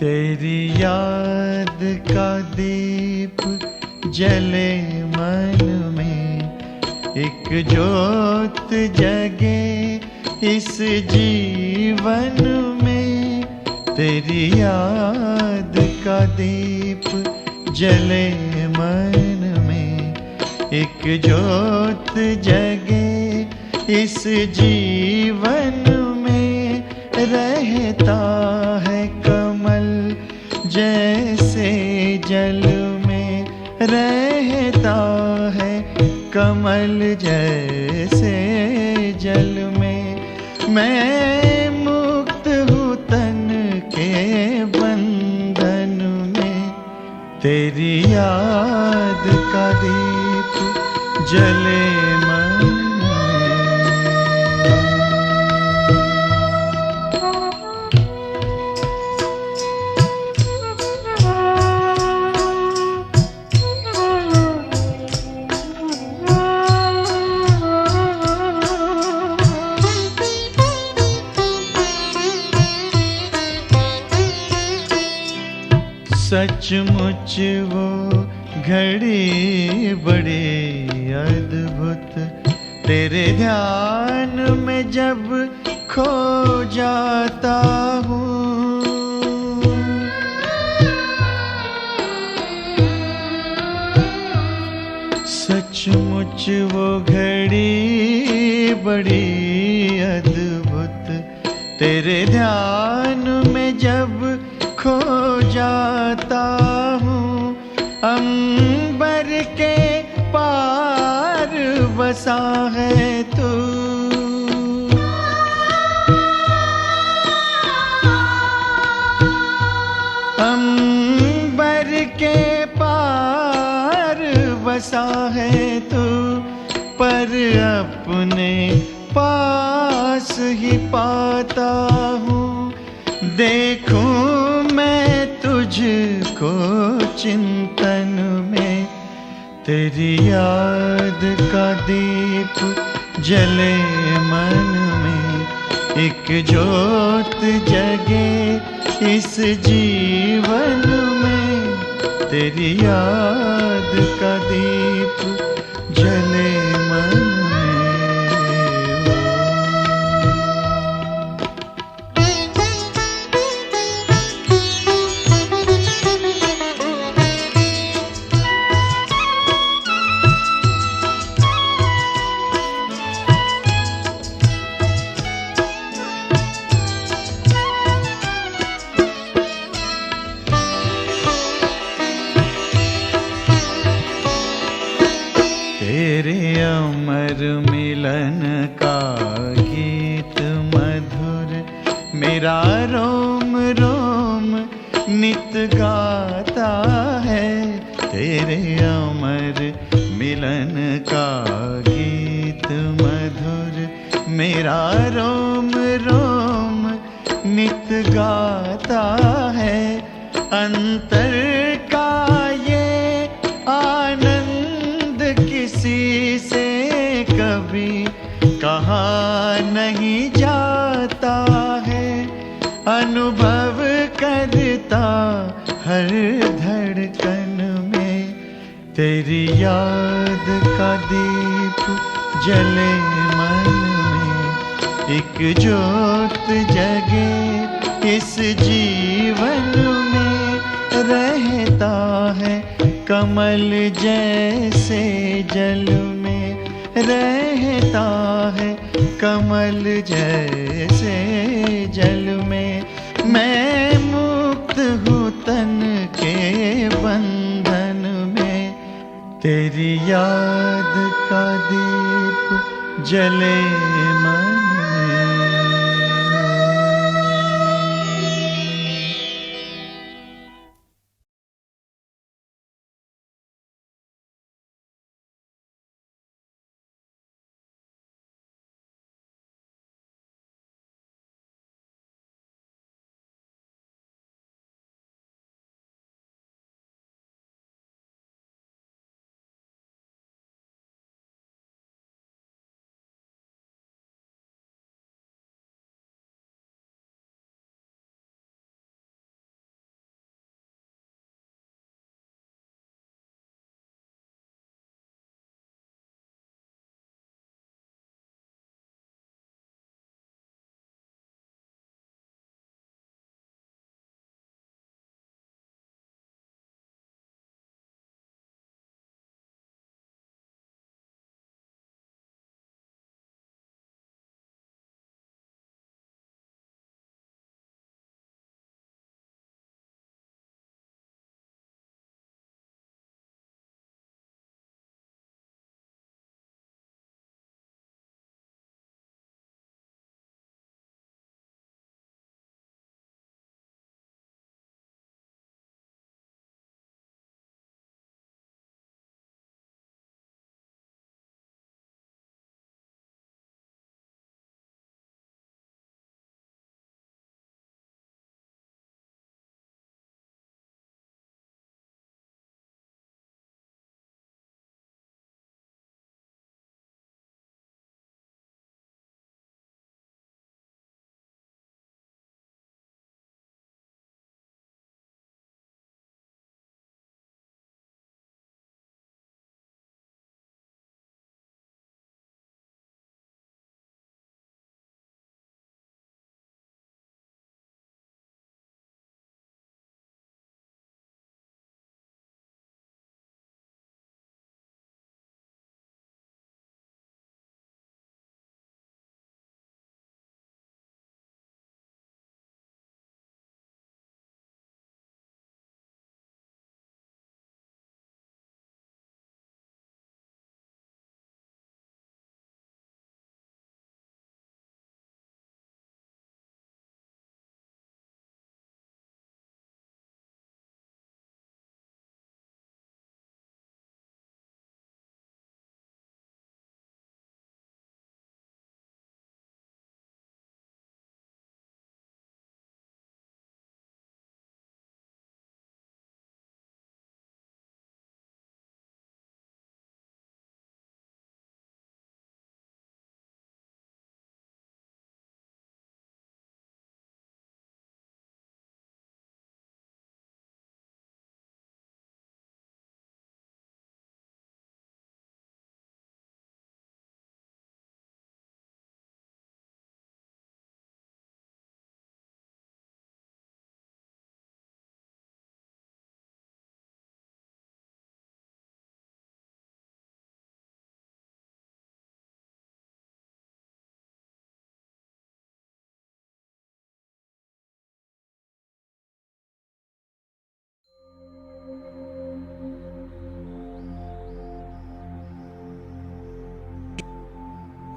तेरी याद का दीप जले मन में, एक जोत जगे इस जीवन में। तेरी याद का दीप जले मन में, एक जोत जगे इस जीवन में। रहता है कमल जैसे जल में, रहता है कमल जैसे जल में। मैं मुक्त हूँ तन के बंधन में, तेरी याद का दीप जले मन में। सचमुच वो घड़ी बड़ी अद्भुत, तेरे ध्यान में जब खो जाता हूँ। सचमुच वो घड़ी बड़ी अद्भुत, तेरे ध्यान में जब खो जाता हूँ। अंबर के पार बसा है तू, अंबर के पार बसा है तू। पर अपने पास ही पाता हूँ। देखूं मैं तुझको चिंतन में, तेरी याद का दीप जले मन में। एक जोत जगे इस जीवन में, तेरी याद का दीप जले मन में। तेरे अमर मिलन का गीत मधुर, मेरा रोम रोम नित गाता है। तेरे अमर मिलन का गीत मधुर, मेरा रोम रोम नित गाता है। अंतर का ये आनंद किसी से कभी कहा नहीं जाता है। अनुभव करता हर धड़कन में, तेरी याद का दीप जले मन में। एक जोत जगे इस जीवन में, रहता है कमल जैसे जल में, रहता है कमल जैसे जल में। मैं मुक्त हूँ तन के बंधन में, तेरी याद का दीप जले मन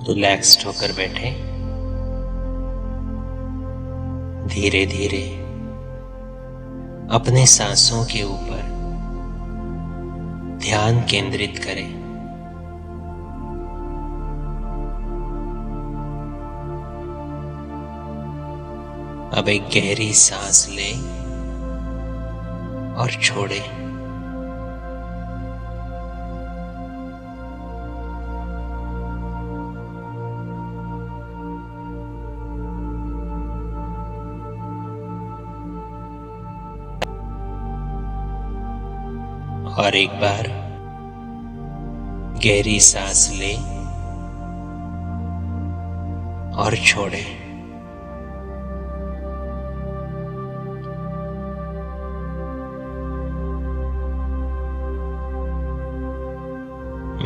रिलैक्स्ड होकर बैठे। धीरे धीरे अपने सांसों के ऊपर ध्यान केंद्रित करें। अब एक गहरी सांस लें और छोड़ें। और एक बार गहरी सांस लें और छोड़ें।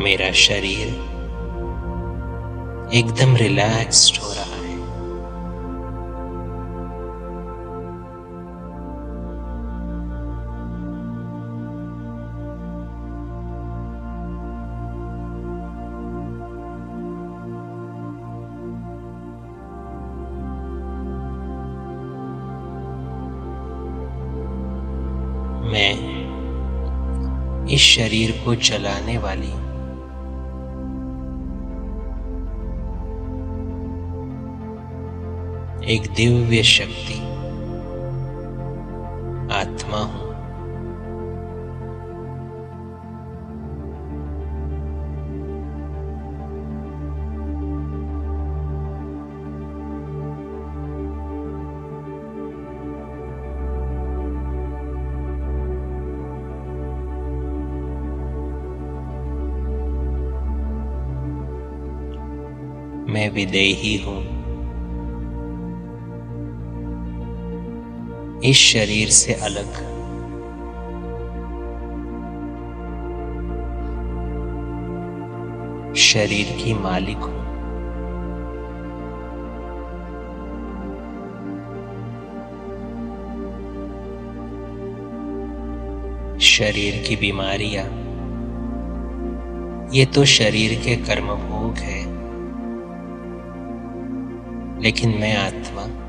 मेरा शरीर एकदम रिलैक्स्ड हो रहा है। मैं इस शरीर को चलाने वाली एक दिव्य शक्ति आत्मा हूं। मैं विदेही हूं। इस शरीर से अलग शरीर की मालिक हूं। शरीर की बीमारियां ये तो शरीर के कर्मभोग है, लेकिन मैं आत्मा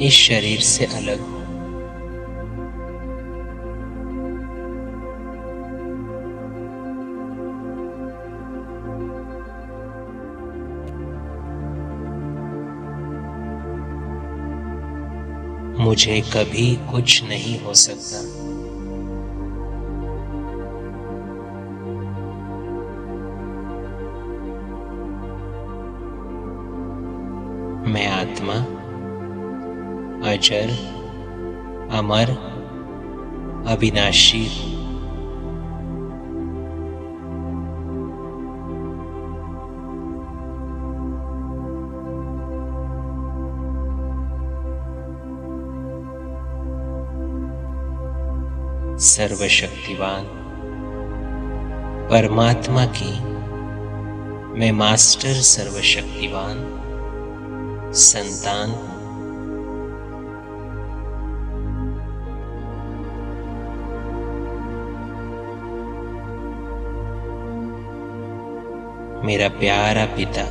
इस शरीर से अलग हूं। मुझे कभी कुछ नहीं हो सकता। मैं आत्मा अजर, अमर, अविनाशी हूं। सर्वशक्तिवान परमात्मा की मैं मास्टर सर्वशक्तिवान संतान हूं। मेरा प्यारा पिता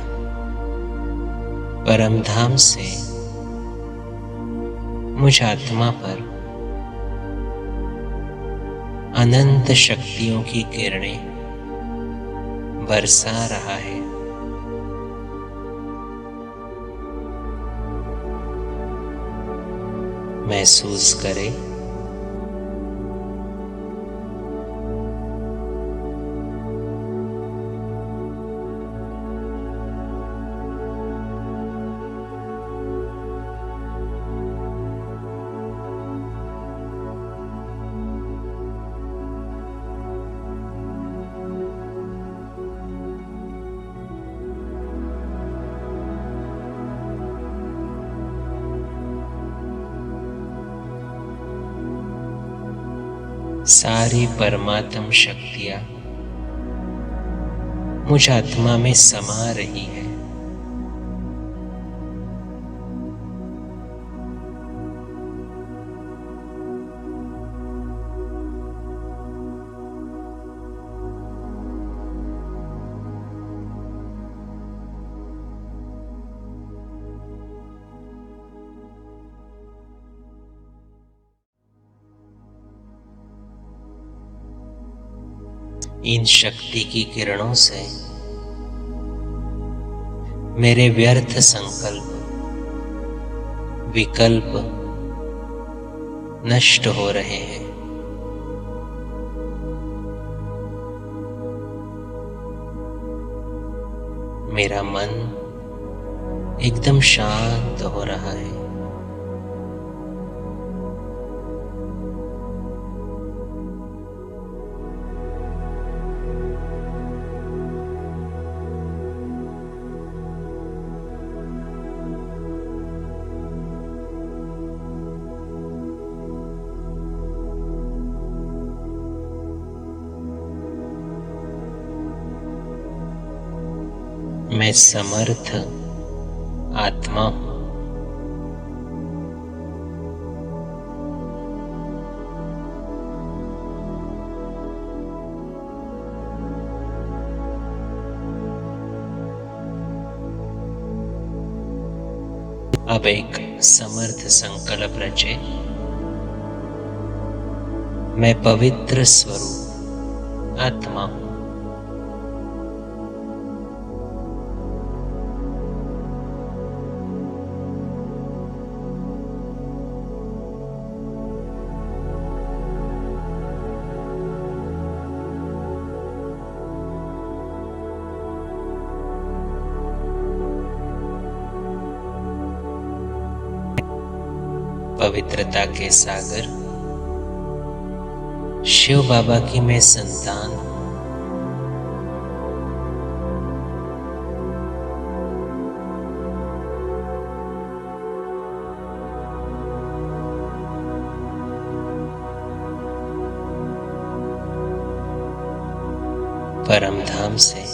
परमधाम से मुझ आत्मा पर अनंत शक्तियों की किरणें बरसा रहा है। महसूस करें सारी परमात्म शक्तियां मुझ आत्मा में समा रही है। इन शक्ति की किरणों से मेरे व्यर्थ संकल्प, विकल्प नष्ट हो रहे हैं। मेरा मन एकदम शांत हो रहा है। मैं समर्थ आत्मा हूं। अब एक समर्थ संकल्प रचे। मैं पवित्र स्वरूप आत्मा हूं। पवित्रता के सागर शिव बाबा की मैं संतान हूं। परम धाम से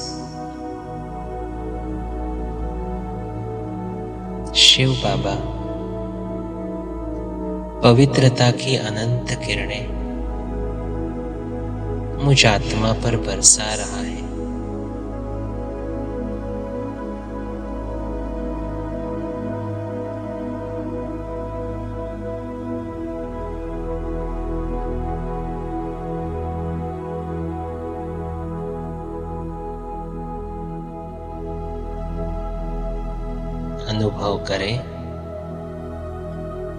शिव बाबा पवित्रता की अनंत किरणें मुझ आत्मा पर बरसा रहा है। अनुभव करें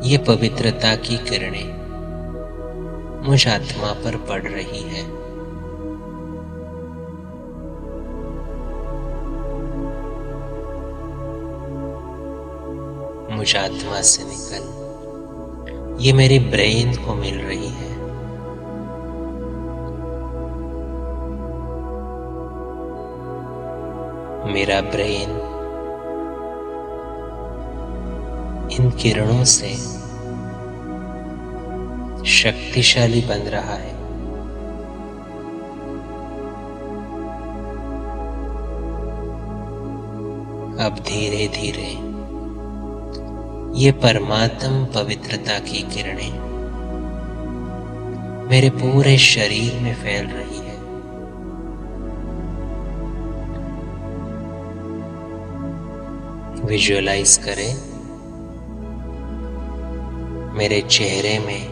ये पवित्रता की किरणें मुझ आत्मा पर पड़ रही है। मुझ आत्मा से निकल ये मेरी ब्रेन को मिल रही है। मेरा ब्रेन इन किरणों से शक्तिशाली बन रहा है। अब धीरे धीरे ये परमात्म पवित्रता की किरणें मेरे पूरे शरीर में फैल रही है। विजुअलाइज करें मेरे चेहरे में,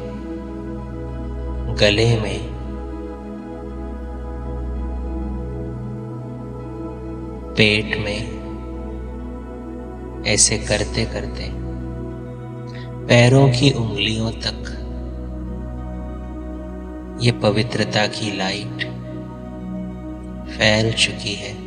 गले में पेट में, ऐसे करते करते पैरों की उंगलियों तक ये पवित्रता की लाइट फैल चुकी है।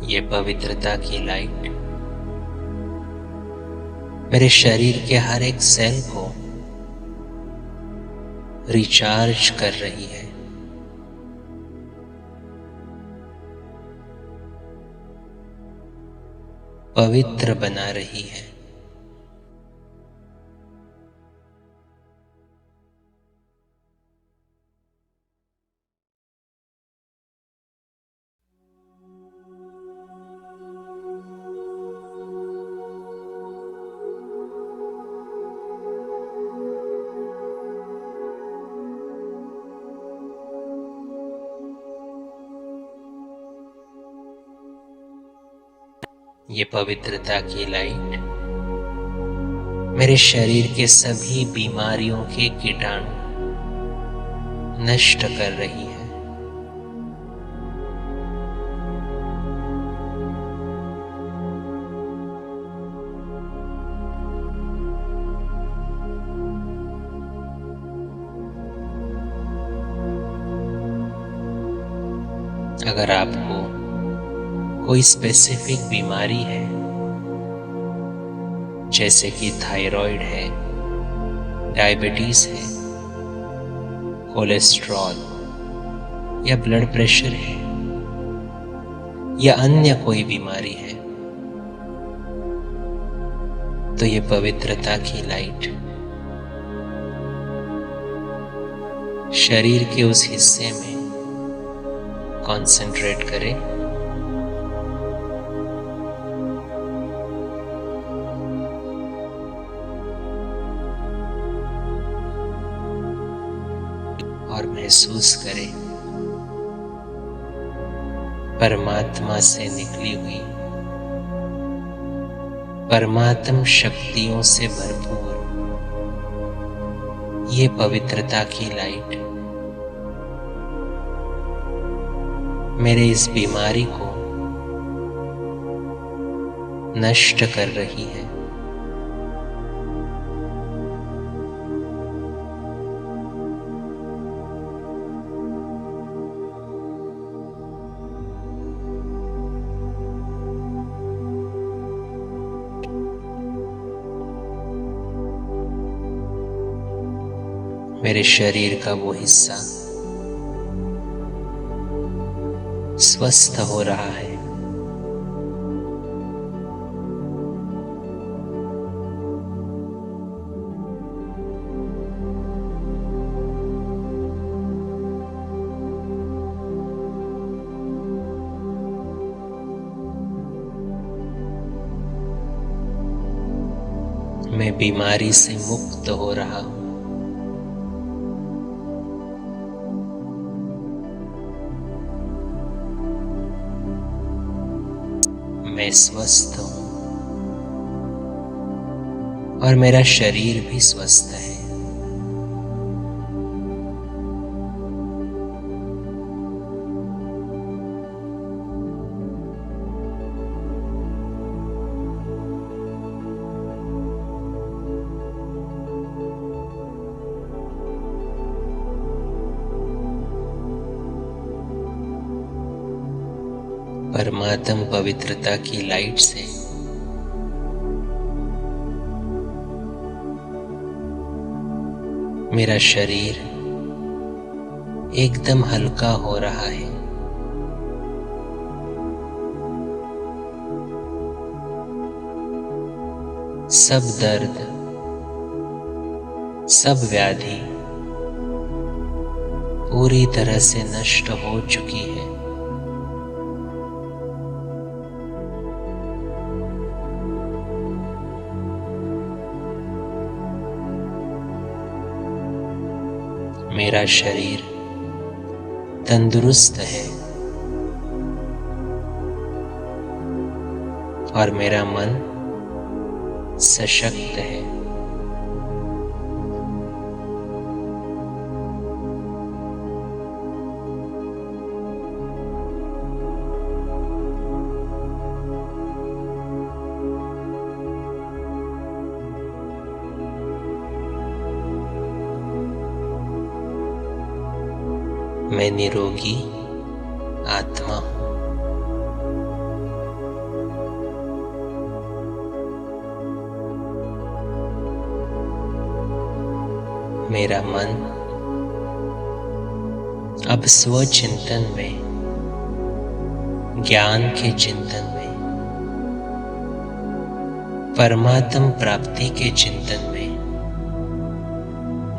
ये पवित्रता की लाइट मेरे शरीर के हर एक सेल को रिचार्ज कर रही है। पवित्र बना रही है। ये पवित्रता की लाइट मेरे शरीर के सभी बीमारियों के कीटाणु नष्ट कर रही है। अगर आपको कोई स्पेसिफिक बीमारी है, जैसे कि थायराइड है, डायबिटीज है, कोलेस्ट्रॉल या ब्लड प्रेशर है, या अन्य कोई बीमारी है, तो ये पवित्रता की लाइट शरीर के उस हिस्से में कंसंट्रेट करें और महसूस करें परमात्मा से निकली हुई परमात्म शक्तियों से भरपूर ये पवित्रता की लाइट मेरे इस बीमारी को नष्ट कर रही है। मेरे शरीर का वो हिस्सा स्वस्थ हो रहा है। मैं बीमारी से मुक्त हो रहा हूं। मैं स्वस्थ हूं और मेरा शरीर भी स्वस्थ है। परमात्म पवित्रता की लाइट से मेरा शरीर एकदम हल्का हो रहा है। सब दर्द, सब व्याधि पूरी तरह से नष्ट हो चुकी है। मेरा शरीर तंदुरुस्त है और मेरा मन सशक्त है। मैं निरोगी आत्मा हूं। मेरा मन अब स्वचिंतन में, ज्ञान के चिंतन में, परमात्म प्राप्ति के चिंतन में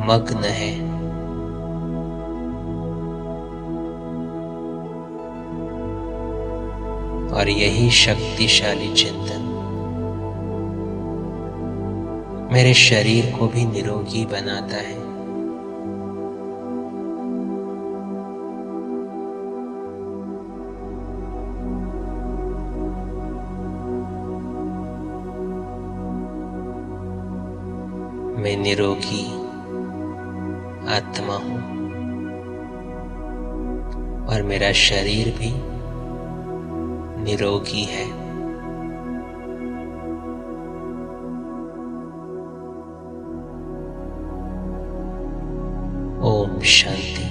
मग्न है। और यही शक्तिशाली चिंतन मेरे शरीर को भी निरोगी बनाता है। मैं निरोगी आत्मा हूँ और मेरा शरीर भी निरोगी है। ओम शांति।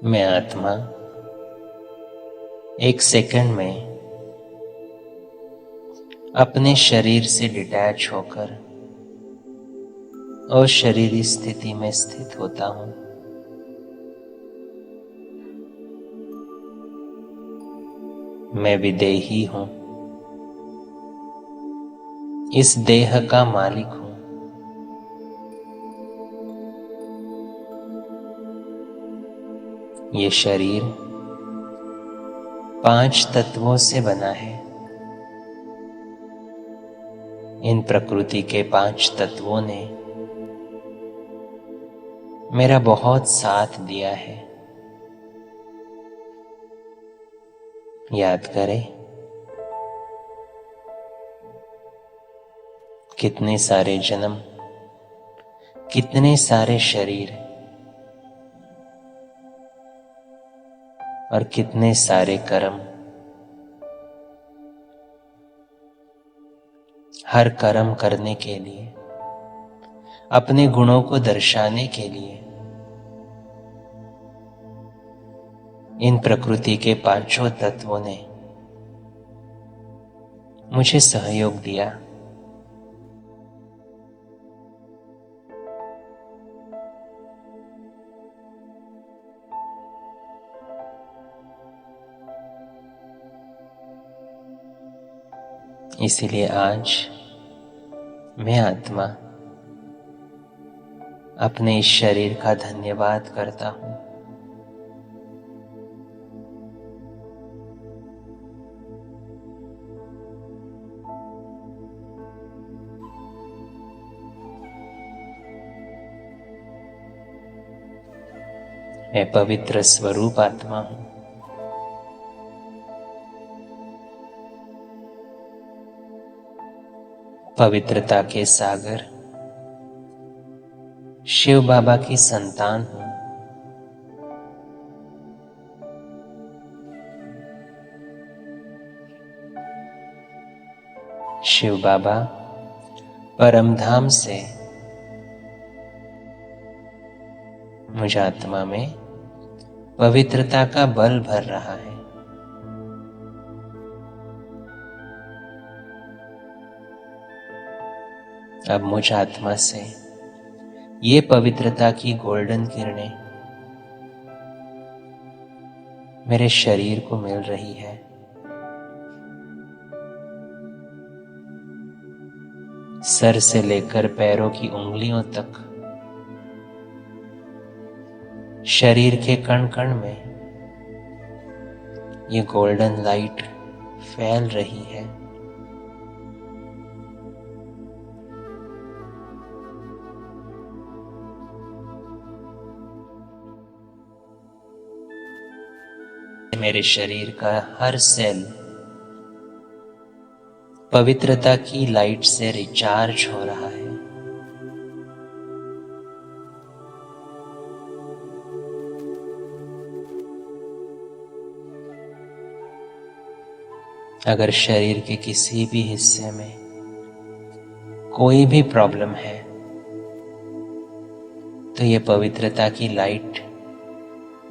मैं आत्मा एक सेकंड में अपने शरीर से डिटैच होकर अशरीरी स्थिति में स्थित होता हूं। मैं विदेही हूं, इस देह का मालिक हूं। ये शरीर 5 तत्वों से बना है। इन प्रकृति के 5 तत्वों ने मेरा बहुत साथ दिया है। याद करें, कितने सारे जन्म, कितने सारे शरीर और कितने सारे कर्म। हर कर्म करने के लिए, अपने गुणों को दर्शाने के लिए इन प्रकृति के 5 तत्वों ने मुझे सहयोग दिया। इसीलिए आज मैं आत्मा अपने इस शरीर का धन्यवाद करता हूं। मैं पवित्र स्वरूप आत्मा हूं। पवित्रता के सागर शिव बाबा की संतान हूं। शिव बाबा परमधाम से मुझ आत्मा में पवित्रता का बल भर रहा है। अब मुझ आत्मा से ये पवित्रता की गोल्डन किरणें मेरे शरीर को मिल रही है। सर से लेकर पैरों की उंगलियों तक शरीर के कण कण में ये गोल्डन लाइट फैल रही है। मेरे शरीर का हर सेल पवित्रता की लाइट से रिचार्ज हो रहा है। अगर शरीर के किसी भी हिस्से में कोई भी प्रॉब्लम है तो ये पवित्रता की लाइट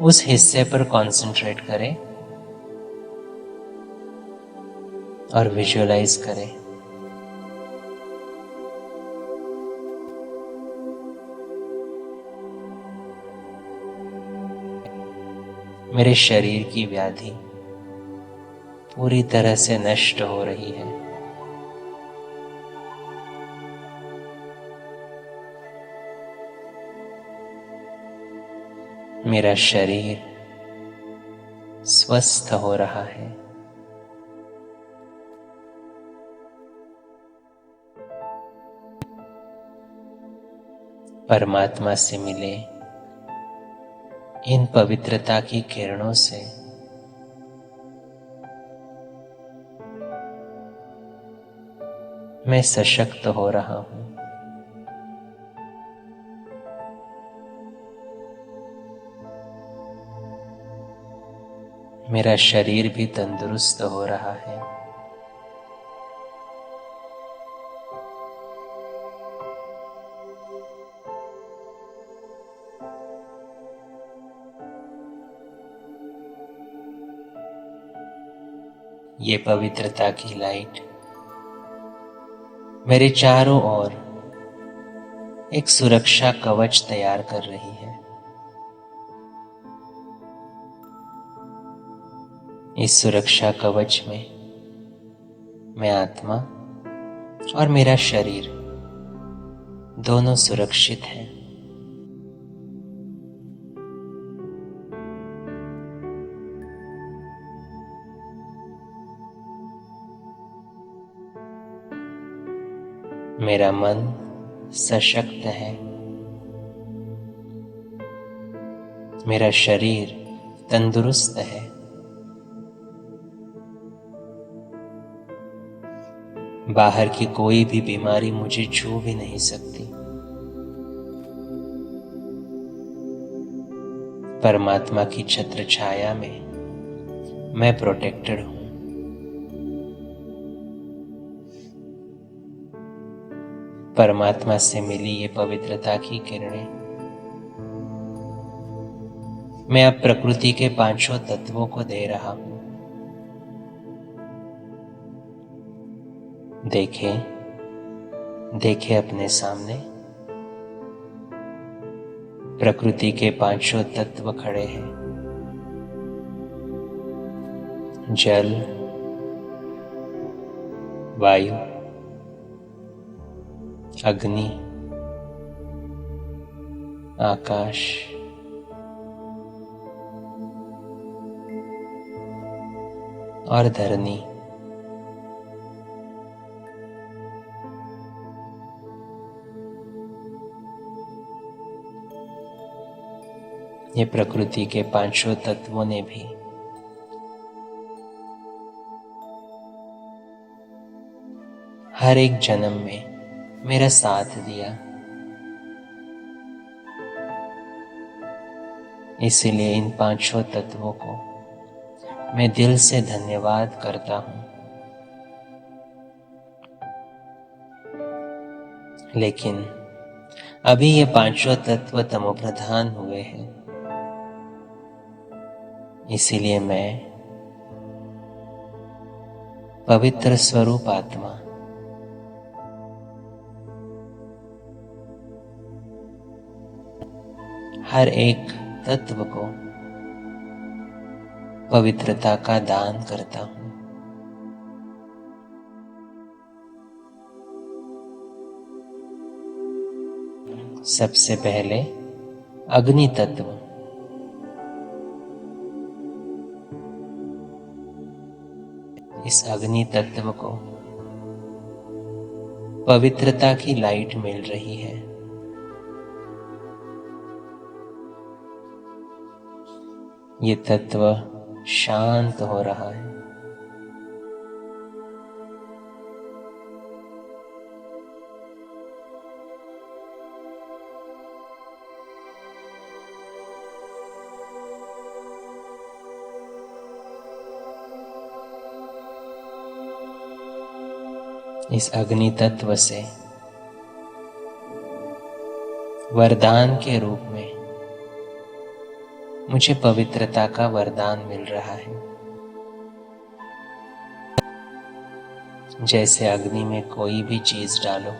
उस हिस्से पर कंसंट्रेट करें और विजुअलाइज करें। मेरे शरीर की व्याधि पूरी तरह से नष्ट हो रही है। मेरा शरीर स्वस्थ हो रहा है। परमात्मा से मिले इन पवित्रता की किरणों से मैं सशक्त हो रहा हूं। मेरा शरीर भी तंदुरुस्त हो रहा है। ये पवित्रता की लाइट मेरे चारों ओर एक सुरक्षा कवच तैयार कर रही है। इस सुरक्षा कवच में मैं आत्मा और मेरा शरीर दोनों सुरक्षित हैं। मेरा मन सशक्त है, मेरा शरीर तंदुरुस्त है, बाहर की कोई भी बीमारी मुझे छू भी नहीं सकती। परमात्मा की छत्र छाया में मैं प्रोटेक्टेड हूं। परमात्मा से मिली ये पवित्रता की किरणें मैं अब प्रकृति के पांचों तत्वों को दे रहा हूं। देखें अपने सामने प्रकृति के पांचों तत्व खड़े हैं। जल, वायु, अग्नि, आकाश और धरनी। ये प्रकृति के पांचों तत्वों ने भी हर एक जन्म में मेरा साथ दिया। इसीलिए इन पांचों तत्वों को मैं दिल से धन्यवाद करता हूं। लेकिन अभी ये पांचों तत्व तमोप्रधान हुए हैं। इसीलिए मैं पवित्र स्वरूप आत्मा हर एक तत्व को पवित्रता का दान करता हूं। सबसे पहले अग्नि तत्व। इस अग्नि तत्व को पवित्रता की लाइट मिल रही है। ये तत्व शांत हो रहा है। इस अग्नि तत्व से वरदान के रूप में मुझे पवित्रता का वरदान मिल रहा है। जैसे अग्नि में कोई भी चीज डालो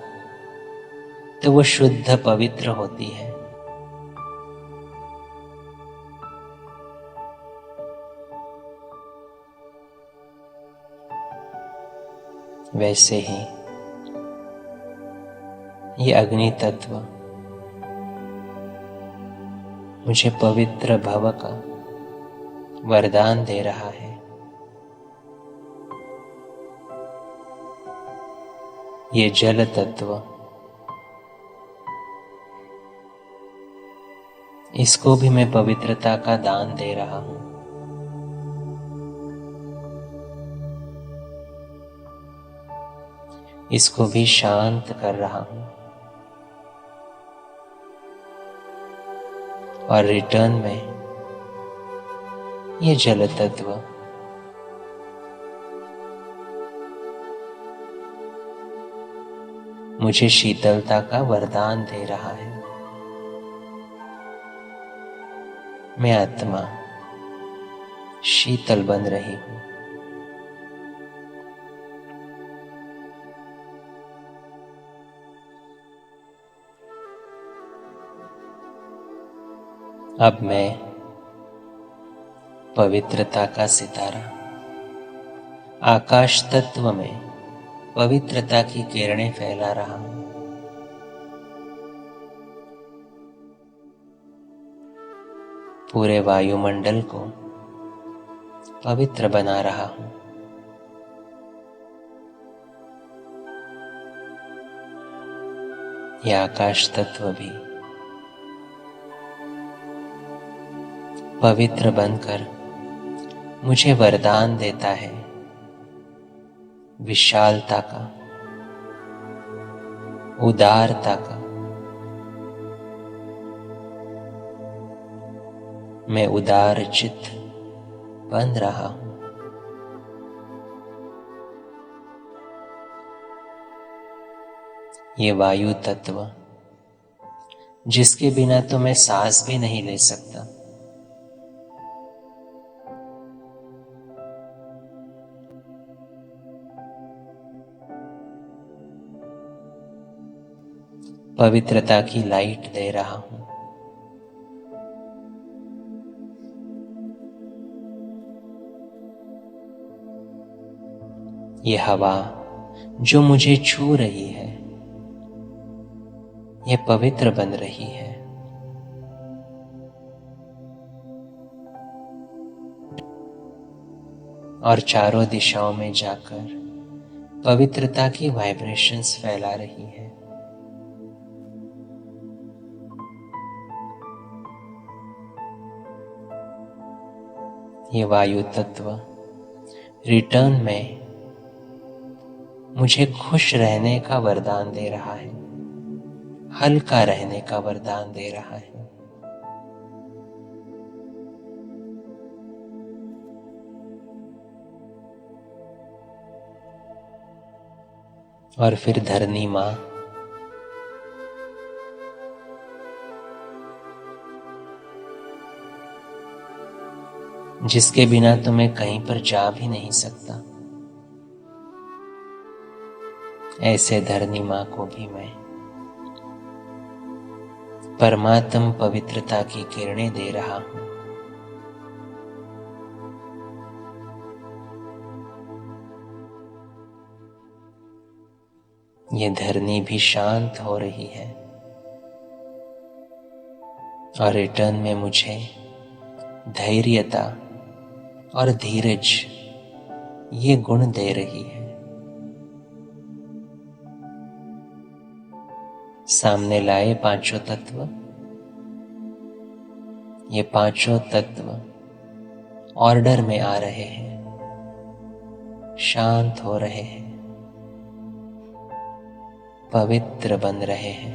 तो वो शुद्ध पवित्र होती है, वैसे ही ये अग्नि तत्व मुझे पवित्र भव का वरदान दे रहा है। ये जल तत्व, इसको भी मैं पवित्रता का दान दे रहा हूं। इसको भी शांत कर रहा हूं और रिटर्न में ये जल तत्व मुझे शीतलता का वरदान दे रहा है। मैं आत्मा शीतल बन रही हूं। अब मैं पवित्रता का सितारा आकाश तत्व में पवित्रता की किरणें फैला रहा हूं। पूरे वायुमंडल को पवित्र बना रहा हूं। यह आकाश तत्व भी पवित्र बनकर मुझे वरदान देता है विशालता का, उदारता का। मैं उदार चित्त बन रहा हूं। ये वायु तत्व जिसके बिना तो मैं सांस भी नहीं ले सकता, पवित्रता की लाइट दे रहा हूं। ये हवा जो मुझे छू रही है, ये पवित्र बन रही है। और चारों दिशाओं में जाकर पवित्रता की वाइब्रेशंस फैला रही है। ये वायु तत्व रिटर्न में मुझे खुश रहने का वरदान दे रहा है, हल्का रहने का वरदान दे रहा है। और फिर धरनी मां जिसके बिना तो मैं कहीं पर जा भी नहीं सकता, ऐसे धरनी मां को भी मैं परमात्म पवित्रता की किरणें दे रहा हूं। ये धरनी भी शांत हो रही है और रिटर्न में मुझे धैर्यता और धीरज ये गुण दे रही है। सामने लाए पांचों तत्व, ये पांचों तत्व ऑर्डर में आ रहे हैं, शांत हो रहे हैं, पवित्र बन रहे हैं।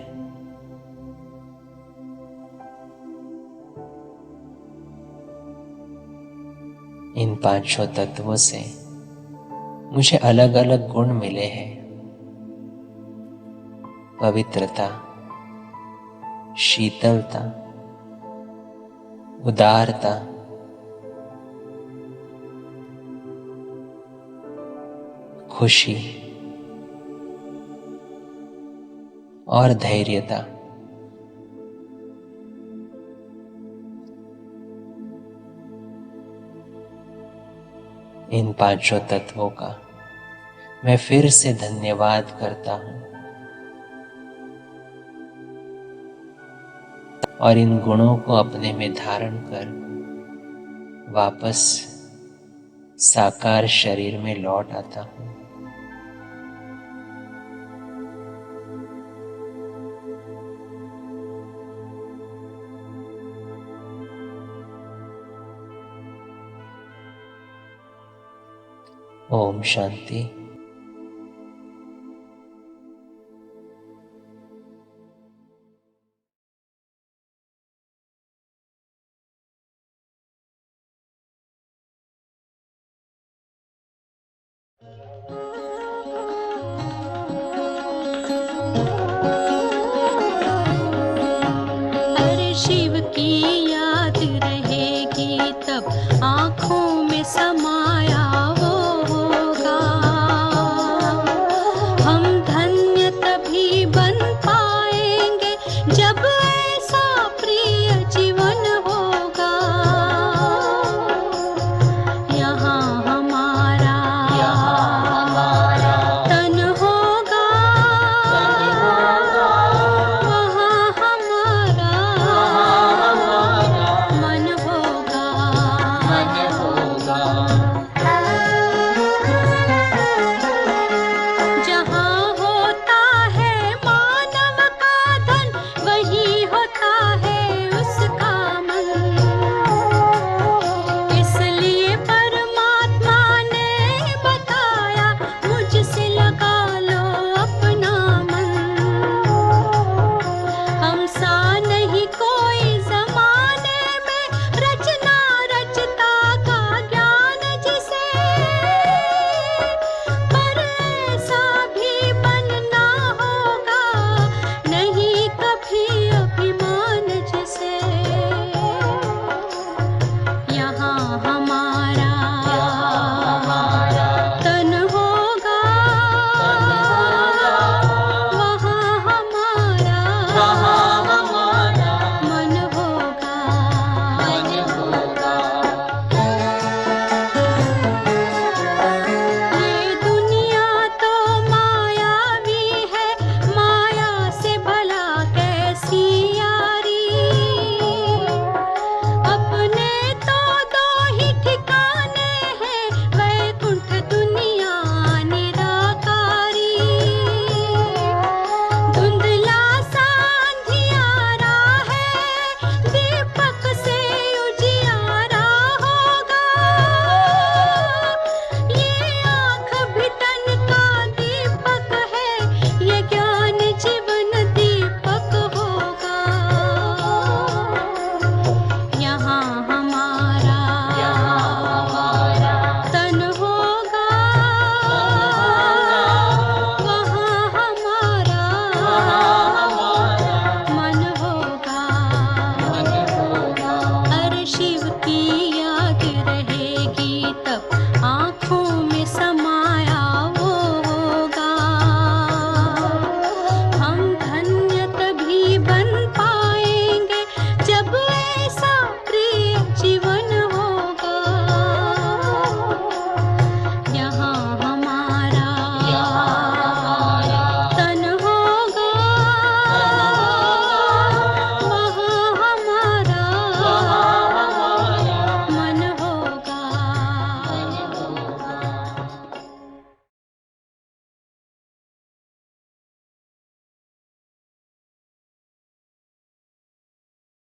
इन पांचों तत्वों से मुझे अलग अलग गुण मिले हैं। पवित्रता, शीतलता, उदारता, खुशी और धैर्यता। इन पांचों तत्वों का मैं फिर से धन्यवाद करता हूं और इन गुणों को अपने में धारण कर वापस साकार शरीर में लौट आता हूं। ओम शांति।